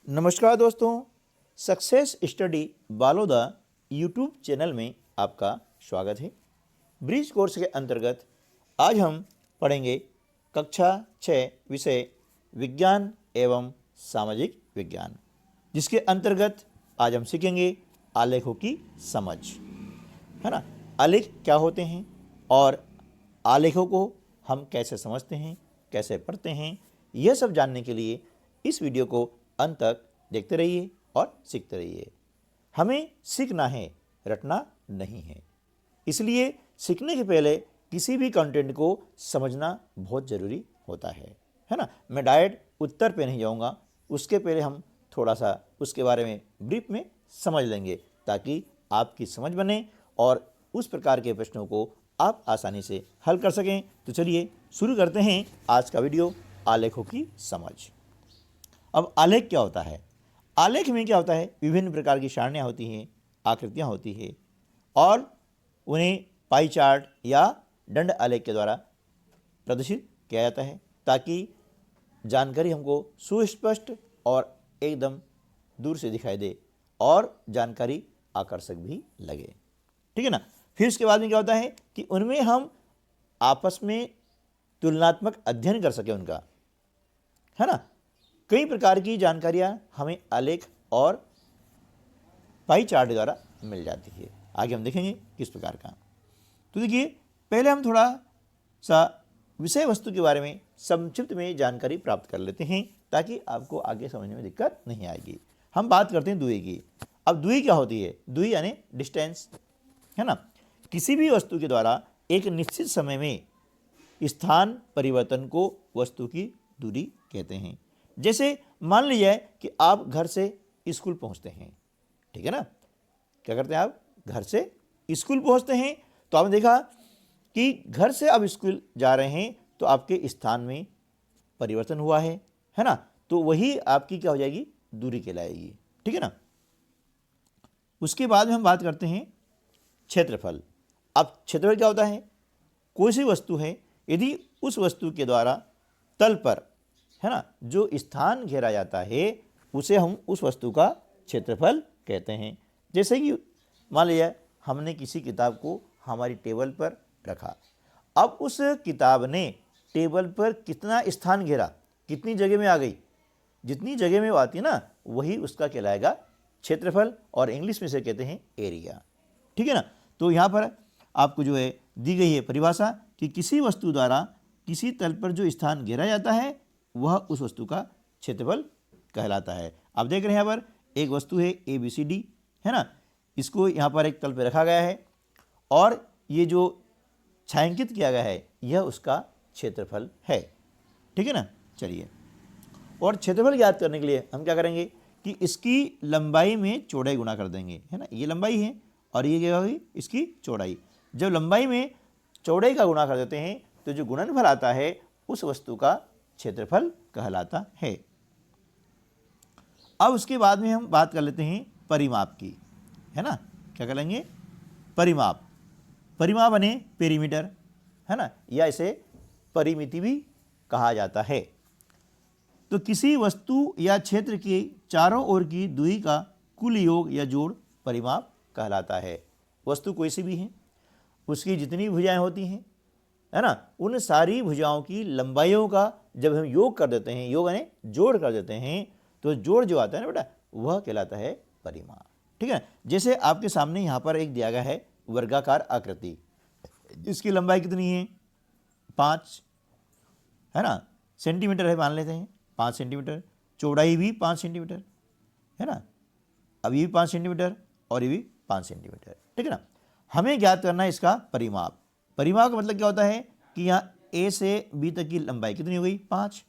नमस्कार दोस्तों, success study Baloda YouTube channel में आपका स्वागत है। ब्रिज कोर्स के अंतर्गत आज हम पढ़ेंगे कक्षा 6 विषय विज्ञान एवं सामाजिक विज्ञान, जिसके अंतर्गत आज हम सीखेंगे आलेखों की समझ, है ना। आलेख क्या होते हैं और आलेखों को हम कैसे समझते हैं, कैसे पढ़ते हैं, यह सब जानने के लिए इस वीडियो को अंत तक देखते रहिए और सीखते रहिए। हमें सीखना है, रटना नहीं है। इसलिए सीखने के पहले किसी भी कंटेंट को समझना बहुत ज़रूरी होता है ना। मैं डायरेक्ट उत्तर पे नहीं जाऊंगा, उसके पहले हम थोड़ा सा उसके बारे में ब्रीफ में समझ लेंगे ताकि आपकी समझ बने और उस प्रकार के प्रश्नों को आप आसानी से हल कर सकें। तो चलिए शुरू करते हैं आज का वीडियो, आलेखों की समझ। अब आलेख क्या होता है? आलेख में क्या होता है? विभिन्न प्रकार की सारणियाँ होती हैं, आकृतियाँ होती हैं और उन्हें पाई चार्ट या दंड आलेख के द्वारा प्रदर्शित किया जाता है ताकि जानकारी हमको सुस्पष्ट और एकदम दूर से दिखाई दे और जानकारी आकर्षक भी लगे, ठीक है ना। फिर उसके बाद में क्या होता है कि उनमें हम आपस में तुलनात्मक अध्ययन कर सकें उनका, है ना। कई प्रकार की जानकारियाँ हमें आलेख और पाई चार्ट द्वारा मिल जाती है। आगे हम देखेंगे किस प्रकार का। तो देखिए, पहले हम थोड़ा सा विषय वस्तु के बारे में संक्षिप्त में जानकारी प्राप्त कर लेते हैं ताकि आपको आगे समझने में दिक्कत नहीं आएगी। हम बात करते हैं दूरी की। अब दूरी क्या होती है? दूरी यानी डिस्टेंस, है ना। किसी भी वस्तु के द्वारा एक निश्चित समय में स्थान परिवर्तन को वस्तु की दूरी कहते हैं। जैसे मान लीजिए कि आप घर से स्कूल पहुंचते हैं, ठीक है ना। क्या करते हैं आप? घर से स्कूल पहुंचते हैं तो आपने देखा कि घर से आप स्कूल जा रहे हैं तो आपके स्थान में परिवर्तन हुआ है ना। तो वही आपकी क्या हो जाएगी? दूरी कहलाएगी, ठीक है ना। उसके बाद में हम बात करते हैं क्षेत्रफल। अब क्षेत्रफल क्या होता है? कोई सी वस्तु है, यदि उस वस्तु के द्वारा तल पर, है ना, जो स्थान घेरा जाता है उसे हम उस वस्तु का क्षेत्रफल कहते हैं। जैसे कि मान लीजिए हमने किसी किताब को हमारी टेबल पर रखा, अब उस किताब ने टेबल पर कितना स्थान घेरा, कितनी जगह में आ गई, जितनी जगह में वो आती है ना वही उसका कहलाएगा क्षेत्रफल और इंग्लिश में से कहते हैं एरिया, ठीक है ना। तो यहाँ पर आपको जो है दी गई है परिभाषा कि किसी वस्तु द्वारा किसी तल पर जो स्थान घेरा जाता है वह उस वस्तु का क्षेत्रफल कहलाता है। आप देख रहे हैं यहाँ पर एक वस्तु है ABCD, है ना। इसको यहाँ पर एक तल पे रखा गया है और ये जो छायांकित किया गया है यह उसका क्षेत्रफल है, ठीक है ना। चलिए, और क्षेत्रफल ज्ञात करने के लिए हम क्या करेंगे कि इसकी लंबाई में चौड़ाई गुणा कर देंगे, है ना। ये लंबाई है और ये क्या होगी? इसकी चौड़ाई। जब लंबाई में चौड़ाई का गुणा कर देते हैं तो जो गुणनफल आता है उस वस्तु का क्षेत्रफल कहलाता है। अब उसके बाद में हम बात कर लेते हैं परिमाप की, है ना। क्या कर लेंगे? परिमाप। परिमाप बने पेरीमीटर, है ना, या इसे परिमिति भी कहा जाता है। तो किसी वस्तु या क्षेत्र के चारों ओर की दूरी का कुल योग या जोड़ परिमाप कहलाता है। वस्तु कोई सी भी है, उसकी जितनी भुजाएं होती हैं, है ना, उन सारी भुजाओं की लंबाइयों का जब हम योग कर देते हैं, योग यानी जोड़ कर देते हैं, तो जोड़ जो आता है ना बेटा वह कहलाता है परिमाप, ठीक है। जैसे आपके सामने यहाँ पर एक दिया गया है वर्गाकार आकृति, इसकी लंबाई कितनी है? 5, है ना, सेंटीमीटर है, मान लेते हैं 5 सेंटीमीटर। चौड़ाई भी 5 सेंटीमीटर, है ना। अब ये भी 5 सेंटीमीटर और ये भी 5 सेंटीमीटर, ठीक है ना। हमें ज्ञात करना है इसका परिमाप। परिमाप का मतलब क्या होता है कि यहाँ A से B तक की लंबाई कितनी हो गई? 5।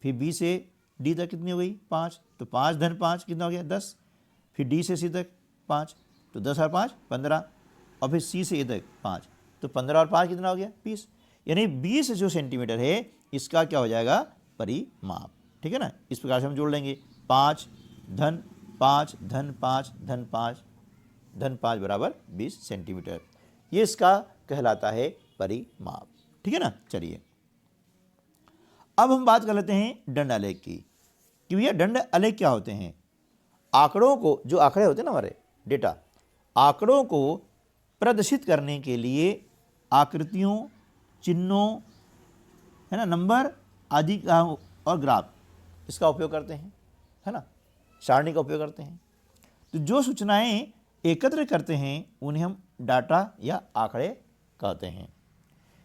फिर B से D तक कितनी हो गई? 5। तो 5 धन 5 कितना हो गया? 10। फिर D से C तक 5, तो 10 और 5 15। और फिर C से A तक 5, तो 15 और 5 कितना हो गया? 20। यानी 20 जो सेंटीमीटर है इसका क्या हो जाएगा? परिमाप, ठीक है ना। इस प्रकार से हम जोड़ लेंगे 5 धन 5 धन 5 धन 5 धन 5 बराबर 20 सेंटीमीटर। ये इसका कहलाता है परिमाप, ठीक है ना। चलिए, अब हम बात कर लेते हैं दंड आलेख की। कि भैया दंड आलेख क्या होते हैं। आंकड़ों को, जो आंकड़े होते हैं ना हमारे डेटा, आंकड़ों को प्रदर्शित करने के लिए आकृतियों, चिन्हों, है ना, नंबर आदि का और ग्राफ, इसका उपयोग करते हैं, है ना, सारणी का उपयोग करते हैं। तो जो सूचनाएं एकत्र करते हैं उन्हें हम डाटा या आंकड़े कहते हैं।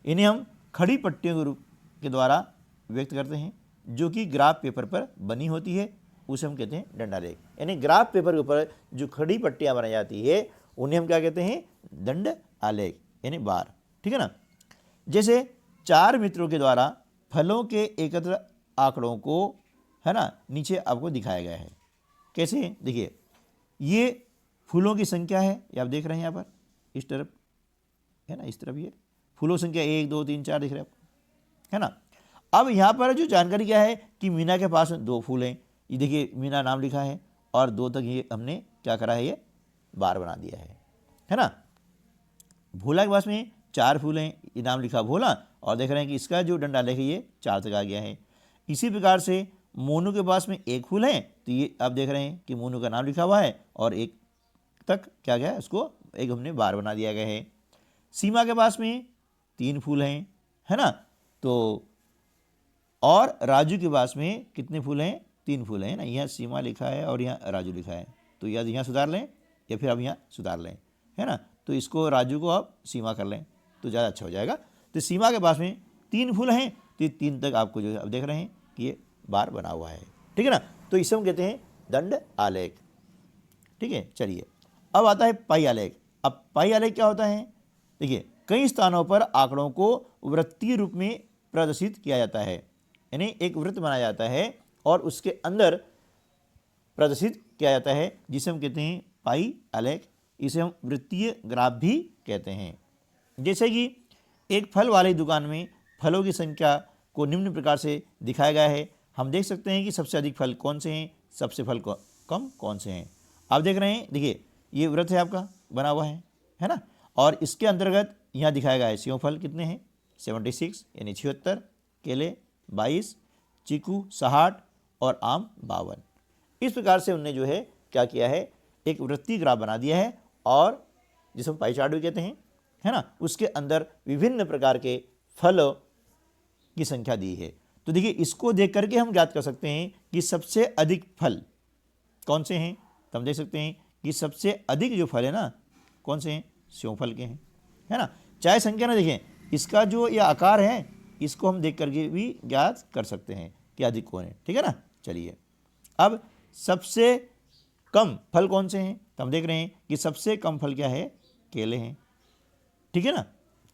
इन्हें हम खड़ी पट्टियों के रूप के द्वारा व्यक्त करते हैं, जो कि ग्राफ पेपर पर बनी होती है, उसे हम कहते हैं दंडालेख। यानी ग्राफ पेपर के ऊपर जो खड़ी पट्टियां बनाई जाती है उन्हें हम क्या कहते हैं, दंड आलेख यानी बार, ठीक है ना। जैसे 4 मित्रों के द्वारा फलों के एकत्र आंकड़ों को, है ना, नीचे आपको दिखाया गया है। कैसे, देखिए ये फूलों की संख्या है, ये आप देख रहे हैं यहाँ पर, इस तरफ, है ना, इस तरफ ये फूलों की संख्या 1 2 3 4 दिख रहे हैं आपको, है ना। अब यहाँ पर जो जानकारी क्या है कि मीना के पास में 2 फूल हैं, ये देखिए मीना नाम लिखा है और 2 तक ये हमने क्या करा है, ये बार बना दिया है ना। भोला के पास में 4 फूल हैं, ये नाम लिखा भोला, और देख रहे हैं कि इसका जो डंडा लेके ये 4 तक आ गया है। इसी प्रकार से मोनू के पास में 1 फूल है, तो ये आप देख रहे हैं कि मोनू का नाम लिखा हुआ है और 1 तक क्या गया है, उसको एक हमने बार बना दिया गया है। सीमा के पास में 3 फूल हैं, है ना, तो और राजू के पास में कितने फूल हैं, 3 फूल हैं ना। यहाँ सीमा लिखा है और यहाँ राजू लिखा है, तो या यहाँ सुधार लें या फिर अब यहाँ सुधार लें, है ना। तो इसको राजू को आप सीमा कर लें तो ज़्यादा अच्छा हो जाएगा। तो सीमा के पास में 3 फूल हैं, तो 3 तक आपको जो है अब देख रहे हैं कि ये बार बना हुआ है, ठीक है ना। तो इसे हम कहते हैं दंड आलेख, ठीक है। चलिए अब आता है पाई आलेख। अब पाई आलेख क्या होता है, देखिए कई स्थानों पर आंकड़ों को वृत्तीय रूप में प्रदर्शित किया जाता है, यानी एक वृत्त बनाया जाता है और उसके अंदर प्रदर्शित किया जाता है, जिसे हम कहते हैं पाई आलेख। इसे हम वृत्तीय ग्राफ भी कहते हैं। जैसे कि एक फल वाली दुकान में फलों की संख्या को निम्न प्रकार से दिखाया गया है। हम देख सकते हैं कि सबसे अधिक फल कौन से हैं, सबसे फल कम कौन से हैं। आप देख रहे हैं, देखिए ये वृत्त है आपका बना हुआ है ना, और इसके अंतर्गत यहाँ दिखाया गया है सेव फल कितने हैं, 76 यानी 76, केले 22, चीकू 60 और आम 52। इस प्रकार से उनने जो है क्या किया है, एक वृत्तीय ग्राफ बना दिया है और जिसे हम पाई चार्ट भी कहते हैं, है ना, उसके अंदर विभिन्न प्रकार के फलों की संख्या दी है। तो देखिए इसको देख करके हम ज्ञात कर सकते हैं कि सबसे अधिक फल कौन से हैं। तो हम देख सकते हैं कि सबसे अधिक जो फल है ना, कौन से हैं, सेव फल के हैं, है ना। चाहे संख्या ना देखें, इसका जो यह आकार है इसको हम देख करके भी ज्ञात कर सकते हैं कि अधिक कौन है, ठीक है ना। चलिए अब सबसे कम फल कौन से हैं, तो हम देख रहे हैं कि सबसे कम फल क्या है, केले हैं, ठीक है ना।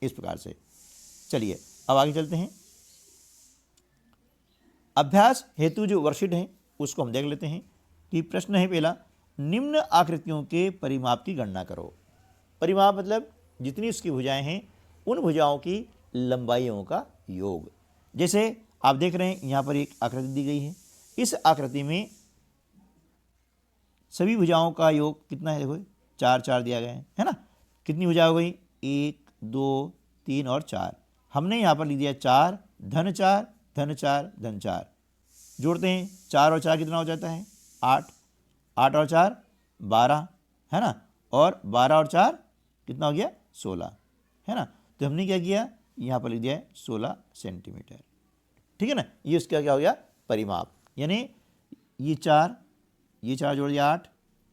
इस प्रकार से चलिए अब आगे चलते हैं। अभ्यास हेतु जो वर्कशीट है उसको हम देख लेते हैं कि प्रश्न है पहला, निम्न आकृतियों के परिमाप की गणना करो। परिमाप मतलब जितनी उसकी भुजाएं हैं उन भुजाओं की लंबाइयों का योग। जैसे आप देख रहे हैं यहाँ पर एक आकृति दी गई है, इस आकृति में सभी भुजाओं का योग कितना है, देखो 4 4 दिया गया है ना। कितनी भुजा हो गई, 1 2 3 और 4। हमने यहाँ पर लिख दिया 4 धन 4 धन 4 धन 4। जोड़ते हैं 4 और 4 कितना हो जाता है, 8, 8 और 4 12, है ना, और 12 और 4 कितना हो गया, 16, है ना। तो हमने क्या किया, यहाँ पर लिख दिया है 16 सेंटीमीटर, ठीक है ना। ये उसका क्या हो गया, परिमाप। यानी ये 4 जोड़ दिया 8,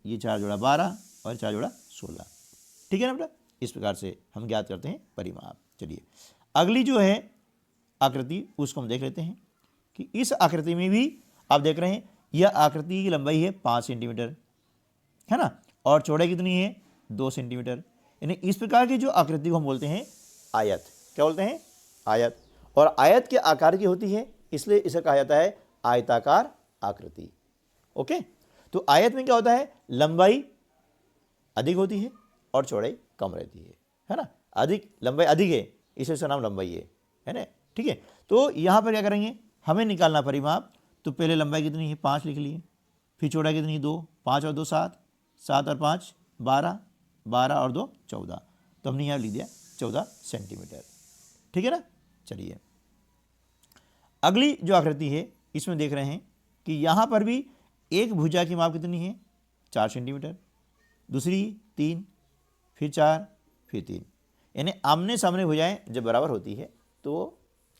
ये 4 जोड़ा 12 और 4 जोड़ा 16, ठीक है ना बेटा। इस प्रकार से हम ज्ञात करते हैं परिमाप। चलिए अगली जो है आकृति उसको हम देख लेते हैं कि इस आकृति में भी आप देख रहे हैं यह आकृति की लंबाई है 5 सेंटीमीटर, है ना, और चौड़ाई कितनी है, 2 सेंटीमीटर। यानी इस प्रकार की जो आकृति को हम बोलते हैं आयत। क्या बोलते हैं, आयत। और आयत के आकार की होती है, इसलिए इसे कहा जाता है आयताकार आकृति। ओके, तो आयत में क्या होता है, लंबाई अधिक होती है और चौड़ाई कम रहती है ना। अधिक लंबाई अधिक है इसलिए इसका नाम लंबाई है ना, ठीक है। तो यहाँ पर क्या करेंगे, हमें निकालना परिमाप। तो पहले लंबाई कितनी है, 5 लिख लिए, फिर चौड़ाई कितनी है, 2, 5 और 2 7, 7 और 5 12, 12 और 2 14। तो हमने यहाँ लिख दिया 14 सेंटीमीटर, ठीक है ना। चलिए अगली जो आकृति है इसमें देख रहे हैं कि यहाँ पर भी एक भुजा की माप कितनी है 4 सेंटीमीटर, दूसरी 3, फिर 4, फिर 3, यानी आमने सामने भुजाएं जब बराबर होती है तो वो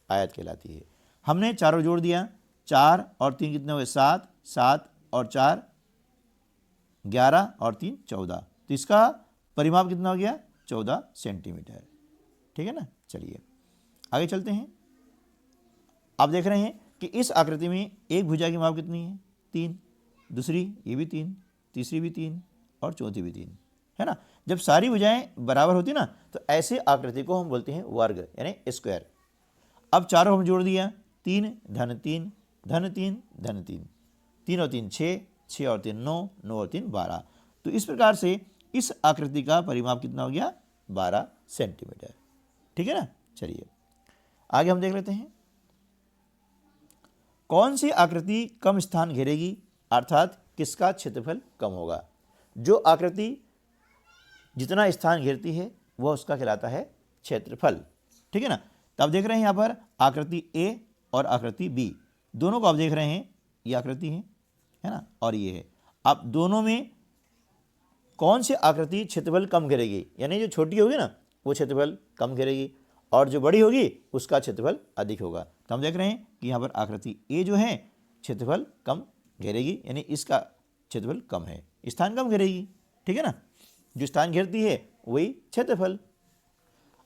आयत कहलाती है। हमने चारों जोड़ दिया, 4 और 3 कितने हुए 7, 7 और 4 11 और 3 14, तो इसका परिमाप कितना हो गया 14 सेंटीमीटर। ठीक है ना। चलिए आगे चलते हैं। आप देख रहे हैं कि इस आकृति में एक भुजा की माप कितनी है 3, दूसरी ये भी 3, तीसरी भी 3 और चौथी भी 3, है ना। जब सारी भुजाएं बराबर होती ना तो ऐसे आकृति को हम बोलते हैं वर्ग यानी स्क्वायर। अब चारों हम जोड़ दिया, 3 धन 3 धन 3 धन 3, 3 और 3 6, 6 और 3 9, 9 और 3 12, तो इस प्रकार से इस आकृति का परिमाप कितना हो गया 12 सेंटीमीटर। ठीक है ना। चलिए आगे हम देख लेते हैं। कौन सी आकृति कम स्थान घेरेगी, अर्थात किसका क्षेत्रफल कम होगा। जो आकृति जितना स्थान घेरती है वह उसका कहलाता है क्षेत्रफल। ठीक है ना। तो आप देख रहे हैं यहाँ पर आकृति ए और आकृति बी, दोनों को आप देख रहे हैं, ये आकृति है ना, और ये है। आप दोनों में कौन सी आकृति क्षेत्रफल कम घेरेगी, यानी जो छोटी होगी ना वो क्षेत्रफल कम घेरेगी और जो बड़ी होगी उसका क्षेत्रफल अधिक होगा। तो हम देख रहे हैं कि यहाँ पर आकृति ए जो है क्षेत्रफल कम घेरेगी, यानी इसका क्षेत्रफल कम है, स्थान कम घेरेगी। ठीक है ना। जो स्थान घेरती है वही क्षेत्रफल।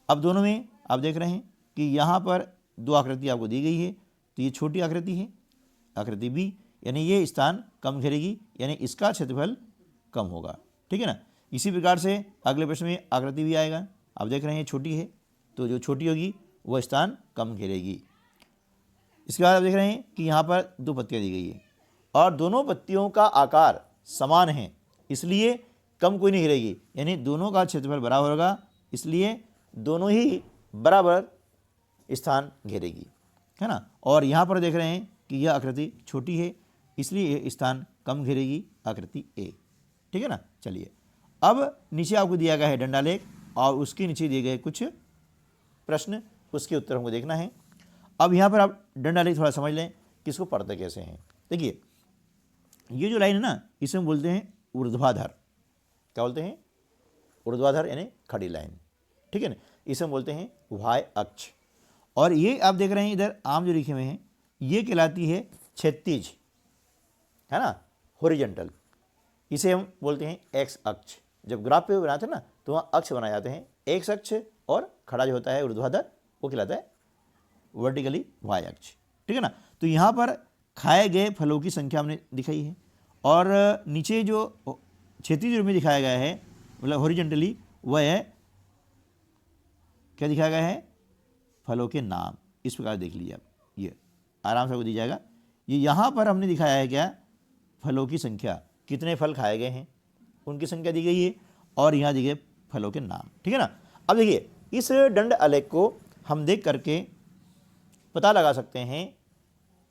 अब दोनों में आप देख रहे हैं कि यहाँ पर दो आकृति आपको दी गई है, तो ये छोटी आकृति है आकृति बी, यानी ये स्थान कम घेरेगी, यानी इसका क्षेत्रफल कम होगा। ठीक है ना। इसी प्रकार से अगले प्रश्न में आकृति भी आएगा। आप देख रहे हैं छोटी है, तो जो छोटी होगी वह स्थान कम घेरेगी। इसके बाद आप देख रहे हैं कि यहाँ पर दो पत्तियाँ दी गई है और दोनों पत्तियों का आकार समान है, इसलिए कम कोई नहीं घेरेगी, यानी दोनों का क्षेत्रफल बराबर होगा, इसलिए दोनों ही बराबर स्थान घेरेगी, है ना। और यहाँ पर देख रहे हैं कि यह आकृति छोटी है, इसलिए ये स्थान कम घेरेगी, आकृति ए। ठीक है ना। चलिए अब नीचे आपको दिया गया है डंडालेख और उसके नीचे दिए गए कुछ प्रश्न, उसके उत्तर हमको देखना है। अब यहाँ पर आप डंडालेख थोड़ा समझ लें कि इसको पढ़ते कैसे हैं। देखिए ये जो लाइन है ना इसे हम बोलते हैं ऊर्ध्वाधर। क्या बोलते हैं? ऊर्ध्वाधर यानी खड़ी लाइन। ठीक है ना। इसे हम बोलते हैं वाय अक्ष। और ये आप देख रहे हैं इधर आम जो लिखे हुए हैं ये कहलाती है क्षैतिज, है ना, हॉरिजॉन्टल। इसे हम बोलते हैं एक्स अक्ष। जब ग्राफ पे बनाते हैं ना तो वहाँ अक्ष बनाए जाते हैं, एक्स अक्ष, और खड़ा जो होता है ऊर्ध्वाधर वो कहलाता है वर्टिकली वाय अक्ष। ठीक है ना। तो यहाँ पर खाए गए फलों की संख्या हमने दिखाई है और नीचे जो क्षैतिज रूप में दिखाया गया है मतलब हॉरिजॉन्टली वह है क्या दिखाया गया है, फलों के नाम। इस प्रकार देख लीजिए आप, ये आराम से आपको दी जाएगा। ये यहाँ पर हमने दिखाया है क्या, फलों की संख्या, कितने फल खाए गए हैं उनकी संख्या दी गई है और यहाँ दी गए फलों के नाम। ठीक है ना। अब देखिए इस दंड आलेख को हम देख करके पता लगा सकते हैं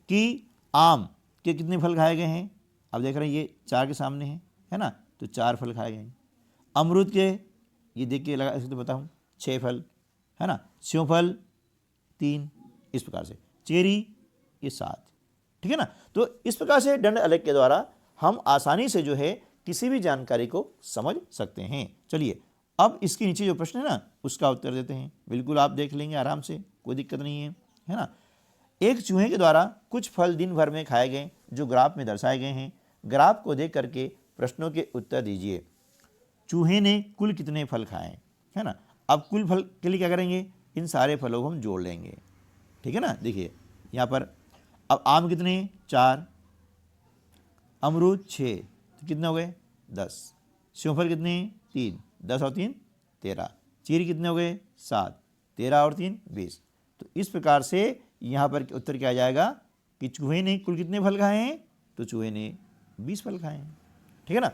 कि आम के कितने फल खाए गए हैं। अब देख रहे हैं ये 4 के सामने है ना, तो 4 फल खाए गए हैं। अमरूद के ये देख के लगा सकते बताऊँ 6 फल, है ना। सेवफल 3, इस प्रकार से चेरी ये 7। ठीक है ना। तो इस प्रकार से दंड आलेख के द्वारा हम आसानी से जो है किसी भी जानकारी को समझ सकते हैं। चलिए अब इसके नीचे जो प्रश्न है ना उसका उत्तर देते हैं। बिल्कुल आप देख लेंगे आराम से, कोई दिक्कत नहीं है ना। एक चूहे के द्वारा कुछ फल दिन भर में खाए गए जो ग्राफ में दर्शाए गए हैं। ग्राफ को देख करके प्रश्नों के उत्तर दीजिए। चूहे ने कुल कितने फल खाए, है ना। अब कुल फल के लिए क्या करेंगे, इन सारे फलों को हम जोड़ लेंगे। ठीक है ना। देखिए यहाँ पर अब आम कितने 4, अमरूद 6, तो कितने हो गए 10, सेवफल कितने 3, 10 और 3 13, चीरी कितने हो गए 7, 13 और 3 20। तो इस प्रकार से यहाँ पर उत्तर क्या आ जाएगा कि चूहे ने कुल कितने फल खाए हैं, तो चूहे ने 20 फल खाए हैं। ठीक है ना।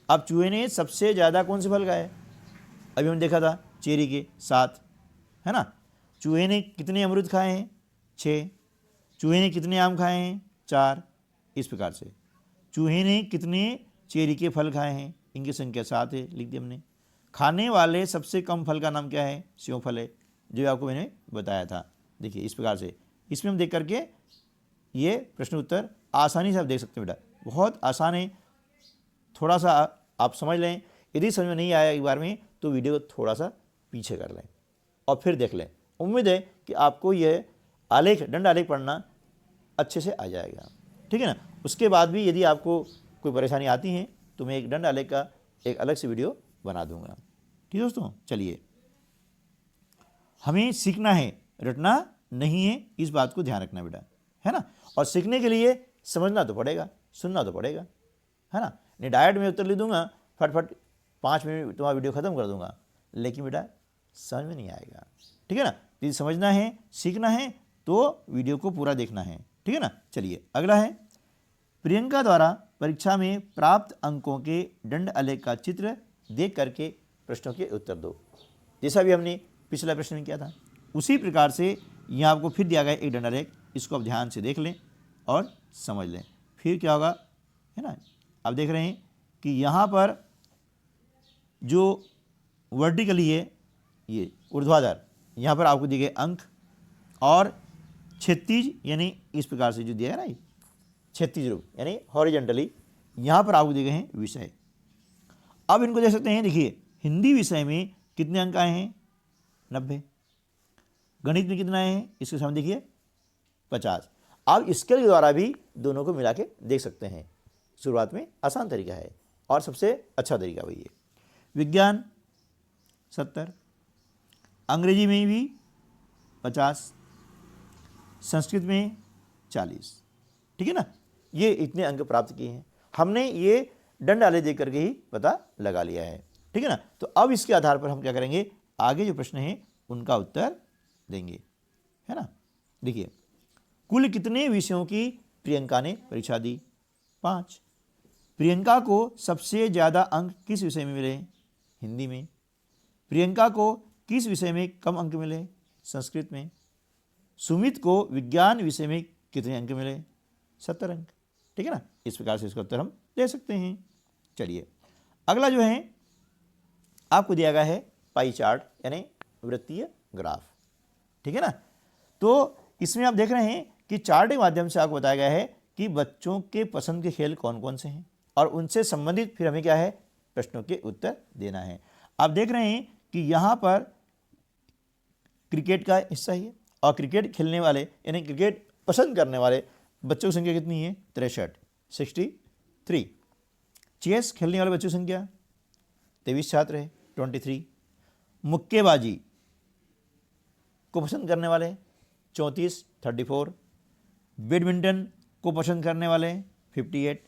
अब चूहे ने सबसे ज़्यादा कौन से फल खाए, अभी हमने देखा था चेरी के 7, है ना। चूहे ने कितने अमरूद खाए हैं 6, चूहे ने कितने आम खाए हैं 4, इस प्रकार से चूहे ने कितने चेरी के फल खाए हैं, इनकी संख्या 7 है, लिख दिया हमने। खाने वाले सबसे कम फल का नाम क्या है, सेवफल है, जो आपको मैंने बताया था। देखिए इस प्रकार से इसमें हम देख करके ये प्रश्न उत्तर आसानी से आप देख सकते हैं बेटा, बहुत आसान है। थोड़ा सा आप समझ लें, यदि समझ में नहीं आया एक बार में तो वीडियो को थोड़ा सा पीछे कर लें और फिर देख लें। उम्मीद है कि आपको यह आलेख, दंड आलेख पढ़ना अच्छे से आ जाएगा, ठीक है ना। उसके बाद भी यदि आपको कोई परेशानी आती है तो मैं एक दंड आलेख का एक अलग से वीडियो बना दूंगा, ठीक है दोस्तों। चलिए, हमें सीखना है, रटना नहीं है, इस बात को ध्यान रखना बेटा, है ना। और सीखने के लिए समझना तो पड़ेगा, सुनना तो पड़ेगा, है ना। नहीं डायरेक्ट में उत्तर ले दूंगा, फटफट 5 मिनट में तुम्हारा वीडियो खत्म कर दूंगा, लेकिन बेटा समझ में नहीं आएगा, ठीक है ना। यदि समझना है, सीखना है तो वीडियो को पूरा देखना है, ठीक है ना। चलिए, अगला है, प्रियंका द्वारा परीक्षा में प्राप्त अंकों के दंड आलेख का चित्र देख करके प्रश्नों के उत्तर दो। जैसा भी हमने पिछला प्रश्न में किया था उसी प्रकार से यहाँ आपको फिर दिया गया एक दंड आलेख, इसको आप ध्यान से देख लें और समझ लें। फिर क्या होगा, है ना। आप देख रहे हैं कि यहाँ पर जो वर्टिकली है, ये ऊर्ध्वाधर, यहाँ पर आपको दिए गए अंक, और क्षैतिज यानी इस प्रकार से जो दिया है ना, क्षैतिज रूप यानी हॉरिजेंटली, यहाँ पर आपको दिए गए हैं विषय। अब इनको देख सकते हैं, देखिए हिंदी विषय में कितने अंक आए हैं, 90। गणित में कितना आए हैं, इसके सामने देखिए 50। आप इसके द्वारा भी दोनों को मिला के देख सकते हैं। शुरुआत में आसान तरीका है और सबसे अच्छा तरीका वही है। विज्ञान 70, अंग्रेजी में भी 50, संस्कृत में 40, ठीक है ना। ये इतने अंक प्राप्त किए हैं, हमने ये दंड आलेख देख करके ही पता लगा लिया है, ठीक है ना। तो अब इसके आधार पर हम क्या करेंगे, आगे जो प्रश्न हैं उनका उत्तर देंगे, है ना। देखिए, कुल कितने विषयों की प्रियंका ने परीक्षा दी, 5। प्रियंका को सबसे ज़्यादा अंक किस विषय में मिले, हिंदी में। प्रियंका को किस विषय में कम अंक मिले, संस्कृत में। सुमित को विज्ञान विषय में कितने अंक मिले, 70 अंक, ठीक है ना। इस प्रकार से इसका उत्तर हम दे सकते हैं। चलिए, अगला जो है आपको दिया गया है पाई चार्ट यानी वृत्तीय ग्राफ, ठीक है ना। तो इसमें आप देख रहे हैं कि चार्ट के माध्यम से आपको बताया गया है कि बच्चों के पसंद के खेल कौन कौन से हैं और उनसे संबंधित फिर हमें क्या है, प्रश्नों के उत्तर देना है। आप देख रहे हैं कि यहाँ पर क्रिकेट का हिस्सा ही है और क्रिकेट खेलने वाले यानी क्रिकेट पसंद करने वाले बच्चों की संख्या कितनी है, 63, 63। चेस खेलने वाले बच्चों की संख्या 23 छात्र है, 23। मुक्केबाजी को पसंद करने वाले 34, 34। बैडमिंटन को पसंद करने वाले 58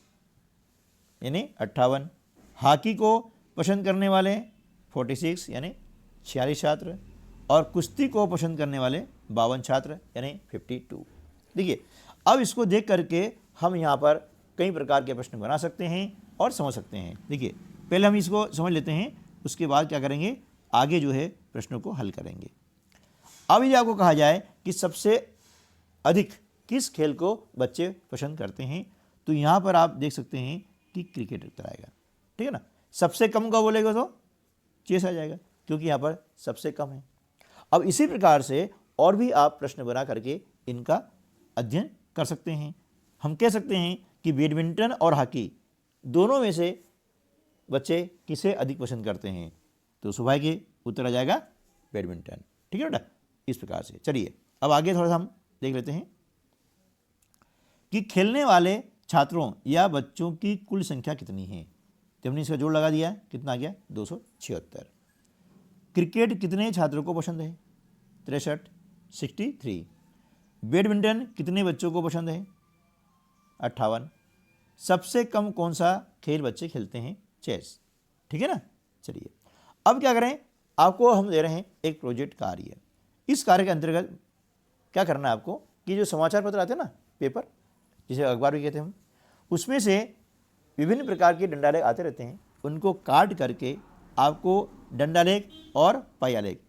यानी 58। हॉकी को पसंद करने वाले 46 यानी 46 छात्र, और कुश्ती को पसंद करने वाले 52 छात्र यानी 52। देखिए, अब इसको देख करके हम यहाँ पर कई प्रकार के प्रश्न बना सकते हैं और समझ सकते हैं। देखिए, पहले हम इसको समझ लेते हैं, उसके बाद क्या करेंगे, आगे जो है प्रश्नों को हल करेंगे। अब यदि आपको कहा जाए कि सबसे अधिक किस खेल को बच्चे पसंद करते हैं, तो यहाँ पर आप देख सकते हैं कि क्रिकेट उत्तर आएगा, ठीक है ना। सबसे कम का बोलेगा तो चेस आ जाएगा, क्योंकि यहाँ पर सबसे कम है। अब इसी प्रकार से और भी आप प्रश्न बना करके इनका अध्ययन कर सकते हैं। हम कह सकते हैं कि बैडमिंटन और हॉकी दोनों में से बच्चे किसे अधिक पसंद करते हैं, तो सुबह के उत्तर आ जाएगा बैडमिंटन, ठीक है बेटा। इस प्रकार से चलिए, अब आगे थोड़ा सा हम देख लेते हैं कि खेलने वाले छात्रों या बच्चों की कुल संख्या कितनी है। तो हमने इसका जोड़ लगा दिया, कितना आ गया, 276। क्रिकेट कितने छात्रों को पसंद है, 63, 63। बैडमिंटन कितने बच्चों को पसंद है, 58। सबसे कम कौन सा खेल बच्चे खेलते हैं, चेस, ठीक है ना। चलिए, अब क्या करें, आपको हम दे रहे हैं एक प्रोजेक्ट कार्य। इस कार्य के अंतर्गत क्या करना है आपको कि जो समाचार पत्र आते हैं ना, पेपर जिसे अखबार भी कहते हैं हम, उसमें से विभिन्न प्रकार के दंडालेख आते रहते हैं, उनको काट करके आपको दंडालेख और पाई आलेख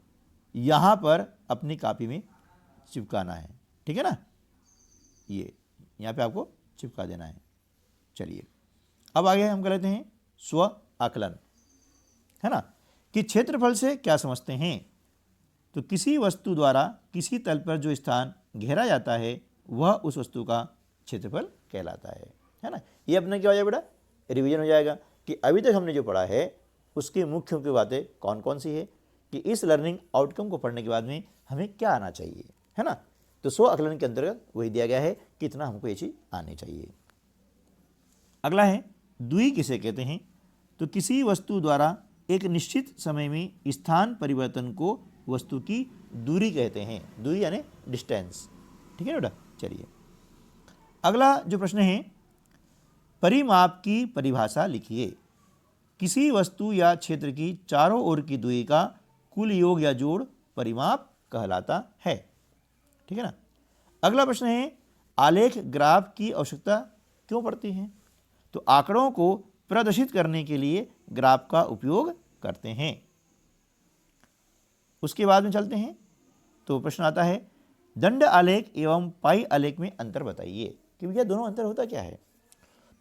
यहाँ पर अपनी कॉपी में चिपकाना है, ठीक है ना। ये यहाँ पे आपको चिपका देना है। चलिए, अब आगे हम कर लेते हैं स्व आकलन, है ना, कि क्षेत्रफल से क्या समझते हैं। तो किसी वस्तु द्वारा किसी तल पर जो स्थान घेरा जाता है वह उस वस्तु का क्षेत्रफल कहलाता है ना। ये अपना क्या हो जाएगा बेटा, रिवीजन हो जाएगा कि अभी तक हमने जो पढ़ा है उसकी मुख्य मुख्य बातें कौन कौन सी है, कि इस लर्निंग आउटकम को पढ़ने के बाद में हमें क्या आना चाहिए, है ना। तो 100 आकलन के अंतर्गत वही दिया गया है कि इतना हमको ये चीज़ आनी चाहिए। अगला है दूरी किसे कहते हैं, तो किसी वस्तु द्वारा एक निश्चित समय में स्थान परिवर्तन को वस्तु की दूरी कहते हैं। दूरी यानी डिस्टेंस, ठीक है बेटा। चलिए अगला जो प्रश्न है, परिमाप की परिभाषा लिखिए। किसी वस्तु या क्षेत्र की चारों ओर की दूरी का कुल योग या जोड़ परिमाप कहलाता है, ठीक है ना। अगला प्रश्न है, आलेख ग्राफ की आवश्यकता क्यों पड़ती है, तो आंकड़ों को प्रदर्शित करने के लिए ग्राफ का उपयोग करते हैं। उसके बाद में चलते हैं तो प्रश्न आता है, दंड आलेख एवं पाई आलेख में अंतर बताइए, कि भैया दोनों अंतर होता क्या है।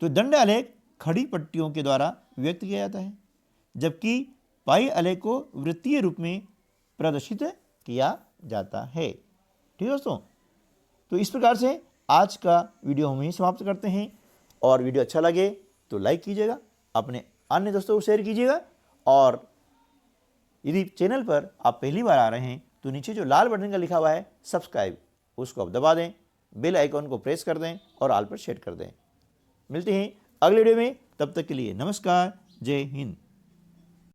तो दंड आलेख खड़ी पट्टियों के द्वारा व्यक्त किया जाता है, जबकि पाई आलेख को वृत्तीय रूप में प्रदर्शित किया जाता है, ठीक है दोस्तों। तो इस प्रकार से आज का वीडियो हम यहीं समाप्त करते हैं, और वीडियो अच्छा लगे तो लाइक कीजिएगा, अपने अन्य दोस्तों को शेयर कीजिएगा, और यदि चैनल पर आप पहली बार आ रहे हैं तो नीचे जो लाल बटन का लिखा हुआ है सब्सक्राइब, उसको आप दबा दें, बेल आइकॉन को प्रेस कर दें और ऑल पर सेट कर दें। मिलते हैं अगले वीडियो में, तब तक के लिए नमस्कार, जय हिंद।